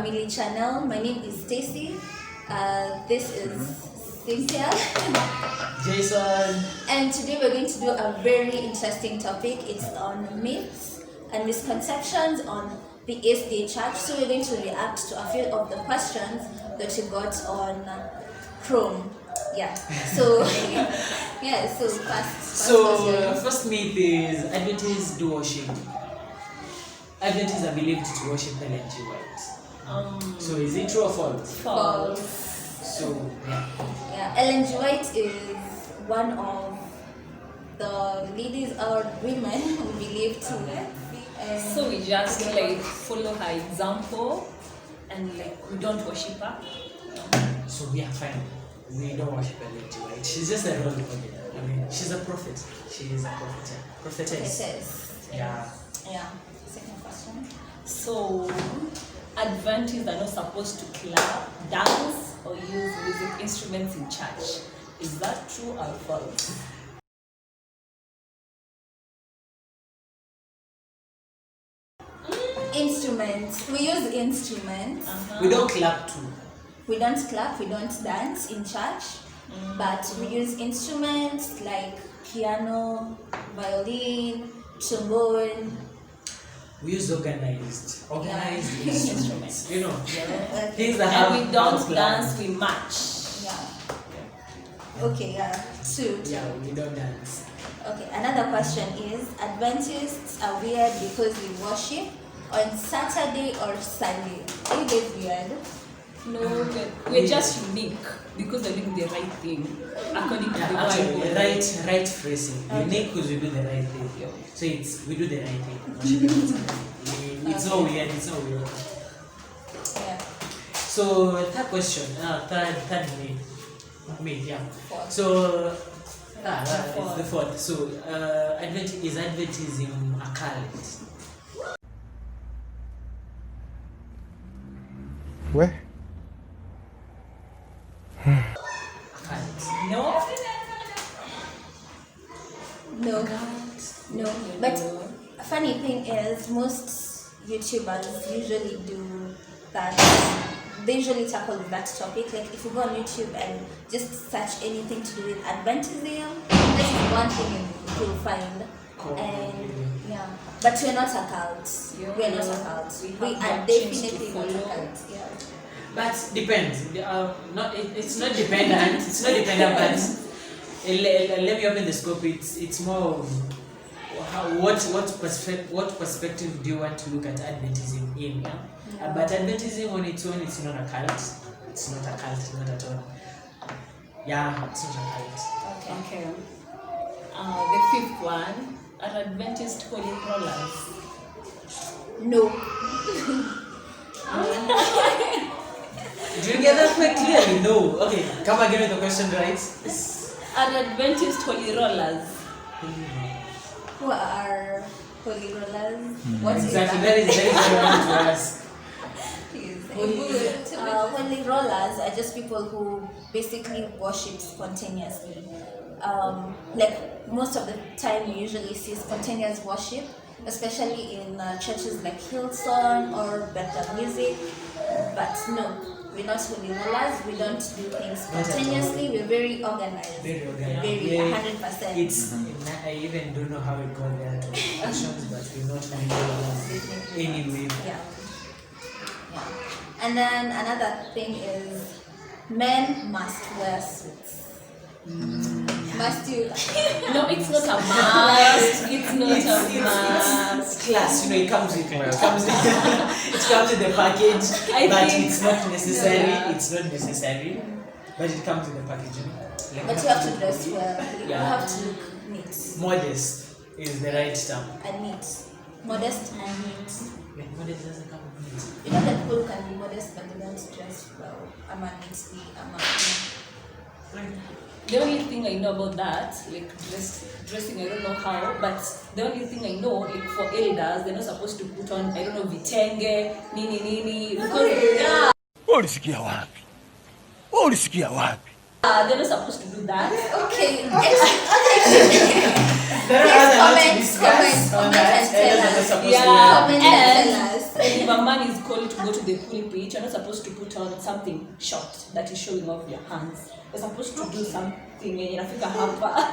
Family channel. My name is Stacy. This is Cynthia. Jason. And today we're going to do a very interesting topic. It's on myths and misconceptions on the SDA church. So we're going to react to a few of the questions that you got on Chrome. Yeah. So First myth is Adventists do worship. Adventists are believed to worship Ellen G. White. So is it true or false? False. So yeah, Ellen G. White is one of the ladies or women who believe to. So we just follow her example and we don't worship her. So we are fine. We don't worship Ellen G. White. She's just a role model. I mean, she's a prophet. She is a prophet. Prophetess. Yeah. Second question. So Adventists are not supposed to clap, dance, or use music instruments in church. Is that true or false? Instruments. We use instruments. We don't clap too. We don't clap, we don't dance in church, but we use instruments like piano, violin, trombone. We use organized instruments. You know, things that And have we don't hands dance, clapped. we march. Okay, two. Yeah, we don't dance. Okay, another question is, Adventists are weird because we worship on Saturday or Sunday. Are you guys weird? No, we're just unique because we're doing the right thing according to the Bible. Right phrasing. Unique because we do the right thing. So we do the right thing. It's not weird. It's not weird. Yeah. So third question. Third myth. Yeah. Fourth. So it's the fourth. So is Adventism a cult? Where? No. But a funny thing is, most YouTubers usually do that. They usually tackle that topic. Like if you go on YouTube and just search anything to do with Adventism, this is one thing you'll find. And but we're not a cult. We're not a cult. We are definitely not a cult. Yeah. But depends. It's not dependent. It's not dependent. But let me open the scope. It's more of what perspective do you want to look at Adventism in? But Adventism on its own, it's not a cult. It's not a cult, not at all. Yeah, it's not a cult. Okay. The fifth one, are Adventist holy rollers? No. Do you get that quite clearly? No. Okay, come again with the question, right? Are Adventist holy rollers? Who are holy rollers? What Exactly, is that is what I want to ask. Holy rollers are just people who basically worship spontaneously. Like most of the time, you usually see spontaneous worship, especially in churches like Hillsong or Better Music. But no, we're not holy rollers. We don't do things spontaneously. We're very organized. Very organized. Very 100%. I even don't know how it got there to actions, but we're not holy rollers anyway. Yeah. And then another thing is, men must wear suits. Must you? No, it's not a must. It's not a must. It's class, it comes with it comes with the package, it's not necessary. Yeah. It's not necessary, but it comes with the package. But you have to dress well. You have to look neat. Modest is the right term. And neat. Modest and neat. Modest doesn't come with neat. You know that people can be modest but they don't dress well. I'm a neatly. The only thing I know about that, dressing, I don't know how, but the only thing I know, for elders, they're not supposed to put on, I don't know, vitenge, nini, because they're not supposed to do that. Okay. There are other comment and tell us. Yeah, Comment and tell us. and if a man is call to go to the pulpit, you're not supposed to put on something short that is showing off your hands. You're supposed to do something in Africa hapa.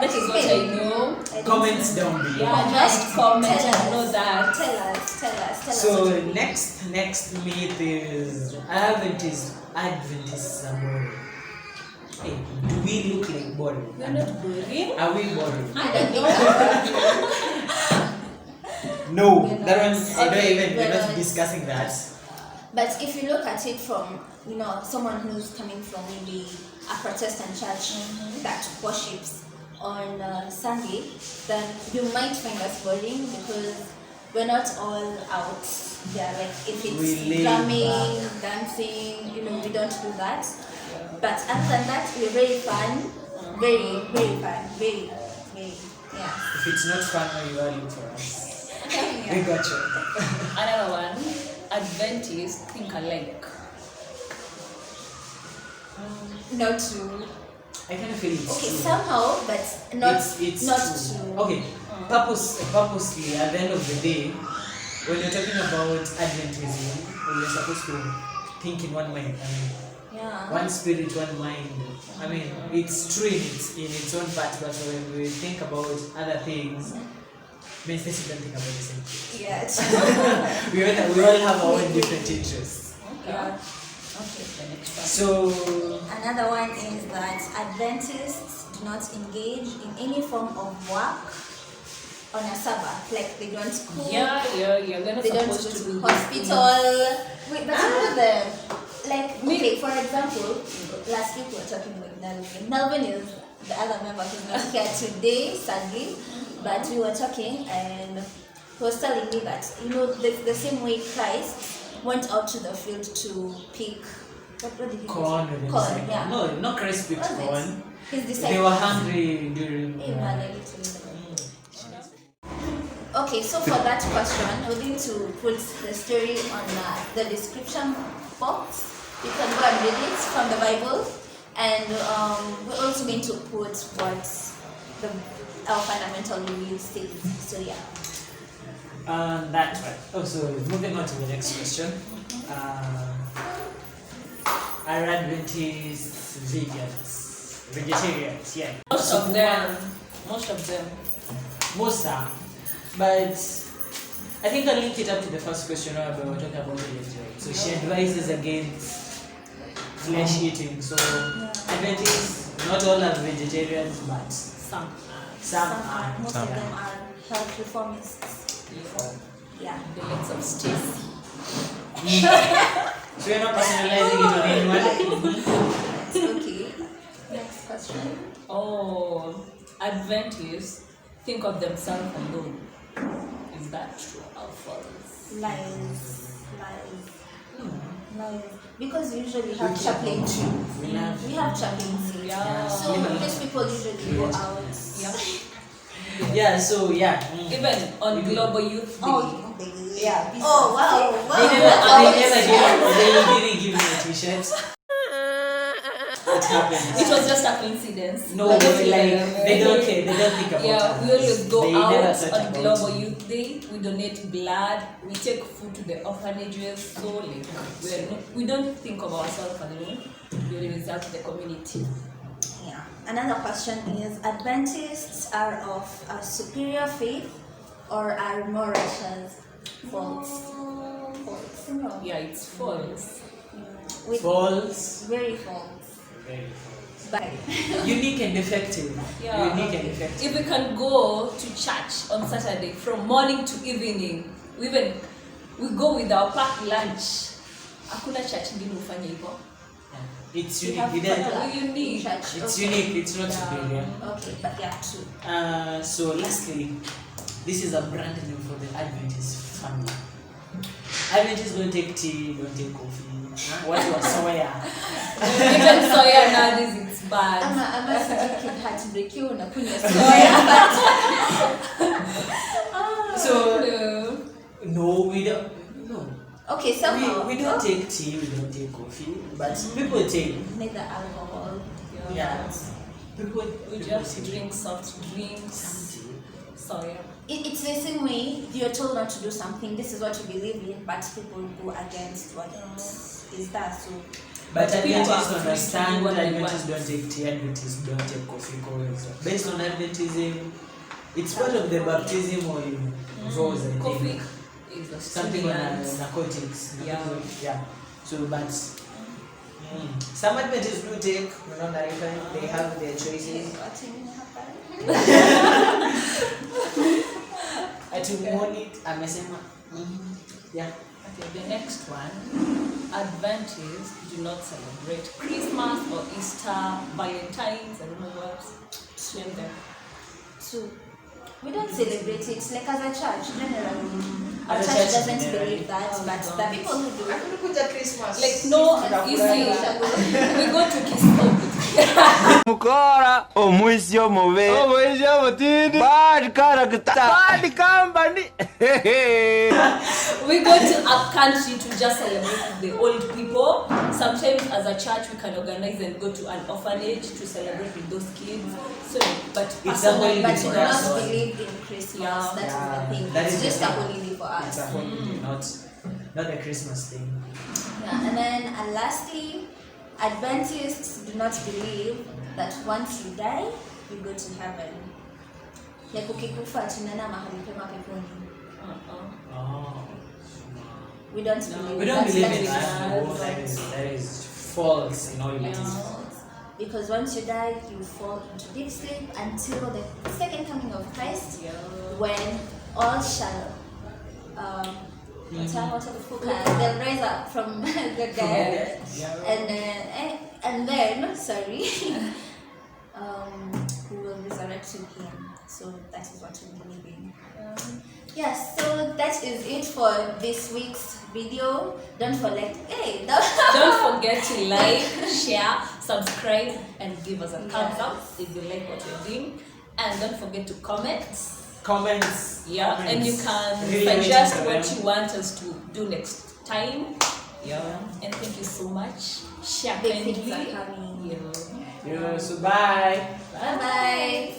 That is what I know. Comments down below. Yeah, just comment and know that. Tell us. So next myth is Adventism boring. Hey, do we look like boring? We're not boring. Are we boring? I don't think No, We're that not. one I don't even. We're We're not not. discussing that. But if you look at it from, someone who's coming from maybe a Protestant church that worships on Sunday, then you might find us boring because we're not all out there. Like if We it's lay drumming, dancing, we don't do that. But other than that, we're very fun, very, very fun, very, yeah. If it's not fun, you are looking for us. Yeah. We got you. Another one, Adventists think alike. Not true. I kind of feel it's Okay, true. somehow, but not it's not true. true. Okay, purposely, at the end of the day, when you're talking about Adventism, you're supposed to think in one mind. I mean, Yeah. one spirit, one mind. I mean, it's true in its own part, but when we think about other things, means they don't think about the same thing. Yeah. We all have our own different interests. Yeah. Okay, the next one. So, Another one is that Adventists do not engage in any form of work on a Sabbath. Like they don't cook. Yeah, we're not They don't go supposed to to do hospital. Wait, but some of them, like, okay, for example, last week we were talking with Nelvin. Nelvin is the other member who's not here today, sadly, but we were talking and he was telling me that, the same way Christ went out to the field to pick, what did he corn. do? Corn, yeah. No, not crispy What was it? corn. His disciples. They were hungry during. Hey, man, I need to read the Bible. Okay, so for that question, we're going to put the story on the description box. You can go and read it from the Bible, and we're also going to put what our fundamental beliefs says. So yeah. That's right. Oh, so moving on to the next question. Are Adventists vegetarians? Yeah. Most of them. Most are. But I think I'll link it up to the first question about talking about vegetarians. So she advises against flesh eating. So Adventists, not all are vegetarians, but Some. some are. Most of them are health reformists. Yeah. The legs of Stacy. So you're not personalizing it on anyone? Okay. Next question. Oh, Adventists think of themselves alone. Is that true or false? Lies. Because we usually have chaplaincy. We have. We have chaplaincy. Yeah. So these people usually go out. Yeah. Yeah, so yeah. Even on Global Youth Day. Yeah. Oh wow. They didn't give me a t-shirt. What happened? It was just a coincidence. No, like they don't care. They don't think about Yeah, it. we always go They never out thought on about Global it. Youth Day. We donate blood. We take food to the orphanages. So like, we don't think of ourselves alone. We always help the community. Yeah. Another question is: Adventists are of a superior faith or are more righteous? False. False. No. Yeah, it's false. False. Very false. Very false. But Unique and effective. Yeah. Unique and effective. If we can go to church on Saturday from morning to evening, we go with our packed lunch. Hakuna church ingine ufanye hivyo. It's we unique. have It does- potluck unique. in church. It's Okay. unique. It's not superior. Okay, but yeah, true. So lastly, this is a brand name for the Adventist family. Adventists don't take tea, don't take coffee. What was soya? Even soya nowadays it's bad. I'm a kid heartbreak you na kunywa soya. So No. no, we don't. No. Okay, somehow We don't take tea, we don't take coffee, but people take. neither alcohol. Yeah. People We just drink soft drinks. So yeah. It's the same way you're told not to do something. This is what you believe in, but people go against what is that. So, But people are Adventists free to do understand what that they Adventists want. don't take tea, Adventists don't take coffee calls. Based on Adventism, it's part of the baptism or vows, I Coffee think. is a Something on stimulant. narcotics. Yeah. Yeah. So, but some Adventists do take, they have their choices. Amesema. Yeah. Okay, the next one. Adventists do not celebrate Christmas or Easter, Valentine's, I don't know what. Name them. So we don't celebrate it like as a church generally. Our As a church church doesn't generally. believe that, but the people who do. Like no, you see, we go to kiss Mukora omwisyo mube omwisyo mutindi bad character bad company. We go to a country to just celebrate the old people. Sometimes as a church we can organize and go to an orphanage to celebrate with those kids. So, but It's a holiday But we for do us. not believe in Christmas. Yeah. That is the thing. That It's is the just a thing. holiday for It's us. a holiday, not a Christmas thing. Yeah, and lastly, Adventists do not believe that once you die, you go to heaven. Like ukikufa tunaenda mahali pema peponi. Oh. We don't believe We don't believe in is that. No, false. that is false. In all it is Yeah. false. Because once you die, you fall into deep sleep until the second coming of Christ, Yeah. when all shall they'll rise up from the dead, and then we will resurrect in Him. So that is what we believe in. Yes, so that is it for this week's video. Don't forget, Don't forget to like, share, subscribe, and give us a thumbs up if you like what we're doing. And don't forget to comment. Comments. Yeah, comments. and you can Really suggest waiting for what them. you want us to do next time. Yeah, and thank you so much. Share Big things kindly. are coming. Yeah. Yeah, so bye. Bye bye.